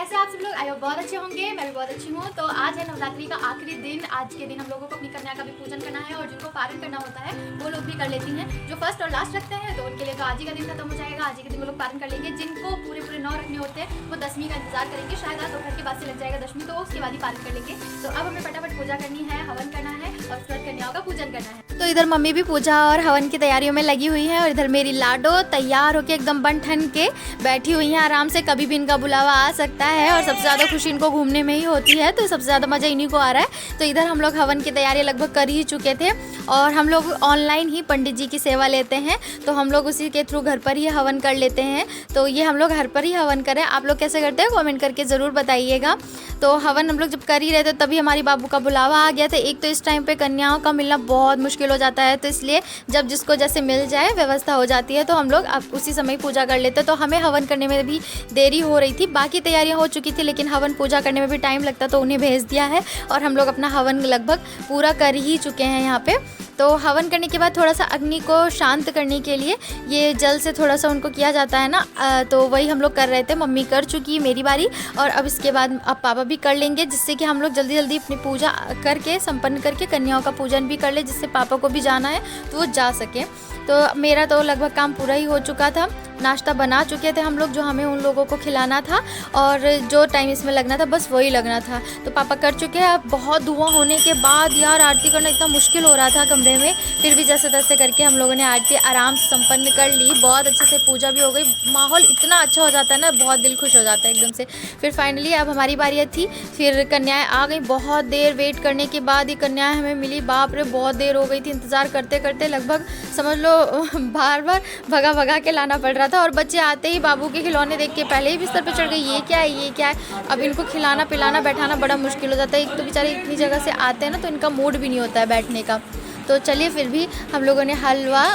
कैसे आप सब लोग? आई होप बहुत अच्छे होंगे। मैं भी बहुत अच्छी हूँ। तो आज है नवरात्रि का आखिरी दिन। आज के दिन हम लोगों को अपनी कन्या का भी पूजन करना है और जिनको पारण करना होता है वो लोग भी कर लेती हैं। जो फर्स्ट और लास्ट रखते हैं तो उनके लिए तो आज ही का दिन खत्म हो जाएगा। आज ही के दिन वो लोग पारण कर लेंगे। जिनको पूरे 9 रखने होते हैं वो 10वीं का इंतजार करेंगे। शायद आज दोपहर के बाद से लग जाएगा 10वीं, तो उसके बाद ही पारण कर लेंगे। तो अब हमें फटाफट पूजा करनी है, हवन करना है और उसके बाद कन्याओं का पूजन करना है। तो इधर मम्मी भी पूजा और हवन की तैयारियों में लगी हुई है और इधर मेरी लाडो तैयार होके एकदम बन ठन के बैठी हुई है आराम से। कभी भी इनका बुलावा आ सकता है और सबसे ज़्यादा खुशी इनको घूमने में ही होती है, तो सबसे ज़्यादा मज़ा इन्हीं को आ रहा है। तो इधर हम लोग हवन की तैयारी लगभग कर ही चुके थे और हम लोग ऑनलाइन ही पंडित जी की सेवा लेते हैं, तो हम लोग उसी के थ्रू घर पर ही हवन कर लेते हैं। तो ये हम लोग घर पर ही हवन करें। आप लोग कैसे करते हैं कमेंट करके ज़रूर बताइएगा। तो हवन हम लोग जब कर ही रहे थे तभी हमारी बाबू का बुलावा आ गया था। एक तो इस टाइम पे कन्याओं का मिलना बहुत मुश्किल हो जाता है, तो इसलिए जब जिसको जैसे मिल जाए व्यवस्था हो जाती है तो हम लोग अब उसी समय पूजा कर लेते हैं। तो हमें हवन करने में भी देरी हो रही थी, बाकी तैयारियां हो चुकी थी लेकिन हवन पूजा करने में भी टाइम लगता तो उन्हें भेज दिया है और हम लोग अपना हवन लगभग पूरा कर ही चुके हैं यहाँ पे। तो हवन करने के बाद थोड़ा सा अग्नि को शांत करने के लिए ये जल से थोड़ा सा उनको किया जाता है ना, तो वही हम लोग कर रहे थे। मम्मी कर चुकी, मेरी बारी, और अब इसके बाद अब पापा भी कर लेंगे, जिससे कि हम लोग जल्दी जल्दी अपनी पूजा करके संपन्न करके कन्याओं का पूजन भी कर ले, जिससे पापा को भी जाना है तो वो जा सके। तो मेरा तो लगभग काम पूरा ही हो चुका था। नाश्ता बना चुके थे हम लोग, जो हमें उन लोगों को खिलाना था और जो टाइम इसमें लगना था बस वही लगना था। तो पापा कर चुके हैं। अब बहुत धुआं होने के बाद यार आरती करना इतना मुश्किल हो रहा था कमरे में, फिर भी जैसे तैसे करके हम लोगों ने आरती आराम से संपन्न कर ली। बहुत अच्छे से पूजा भी हो गई। माहौल इतना अच्छा हो जाता है ना, बहुत दिल खुश हो जाता है एकदम से। फिर फाइनली अब हमारी बारी थी, फिर कन्याएँ आ गई। बहुत देर वेट करने के बाद ये कन्याएँ हमें मिली। बाप रे बहुत देर हो गई थी, इंतज़ार करते करते लगभग समझ लो बार बार भगा भगा के लाना पड़ रहा था। और बच्चे आते ही बाबू के खिलौने देख के पहले ही बिस्तर पे चढ़ गए, ये क्या है ये क्या है। अब इनको खिलाना पिलाना बैठाना बड़ा मुश्किल हो जाता है। एक तो बेचारे इतनी जगह से आते हैं ना, तो इनका मूड भी नहीं होता है बैठने का। तो चलिए फिर भी हम लोगों ने हलवा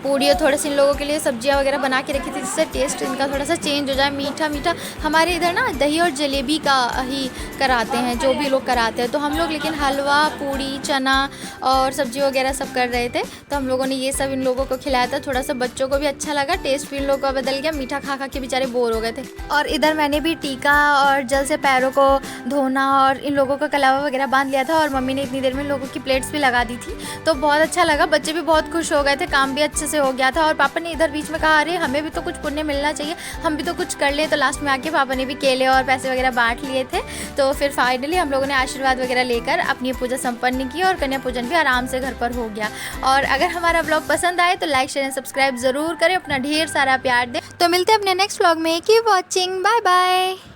पूड़ी और थोड़े से इन लोगों के लिए सब्जियां वगैरह बना के रखी थी, जिससे टेस्ट इनका थोड़ा सा चेंज हो जाए, मीठा मीठा। हमारे इधर ना दही और जलेबी का ही कराते हैं, जो भी लोग कराते हैं। तो हम लोग लेकिन हलवा पूड़ी चना और सब्जी वगैरह सब कर रहे थे, तो हम लोगों ने ये सब इन लोगों को खिलाया था। थोड़ा सा बच्चों को भी अच्छा लगा, टेस्ट भी इन लोगों का बदल गया। मीठा खा खा के बेचारे बोर हो गए थे। और इधर मैंने भी टीका और जल से पैरों को धोना और इन लोगों का कलावा वगैरह बांध लिया था और मम्मी ने इतनी देर में इन लोगों की प्लेट्स भी लगा दी थी, तो बहुत अच्छा लगा। बच्चे भी बहुत खुश हो गए थे, काम भी अच्छे से हो गया था। और पापा ने इधर बीच में कहा अरे हमें भी तो कुछ पुण्य मिलना चाहिए, हम भी तो कुछ कर लें। तो लास्ट में आके पापा ने भी केले और पैसे वगैरह बांट लिए थे। तो फिर फाइनली हम लोगों ने आशीर्वाद वगैरह लेकर अपनी पूजा संपन्न की और कन्या पूजन भी आराम से घर पर हो गया। और अगर हमारा ब्लॉग पसंद आए तो लाइक शेयर एंड सब्सक्राइब ज़रूर करें, अपना ढेर सारा प्यार दें। तो मिलते हैं अपने नेक्स्ट ब्लॉग में। Keep watching, bye bye.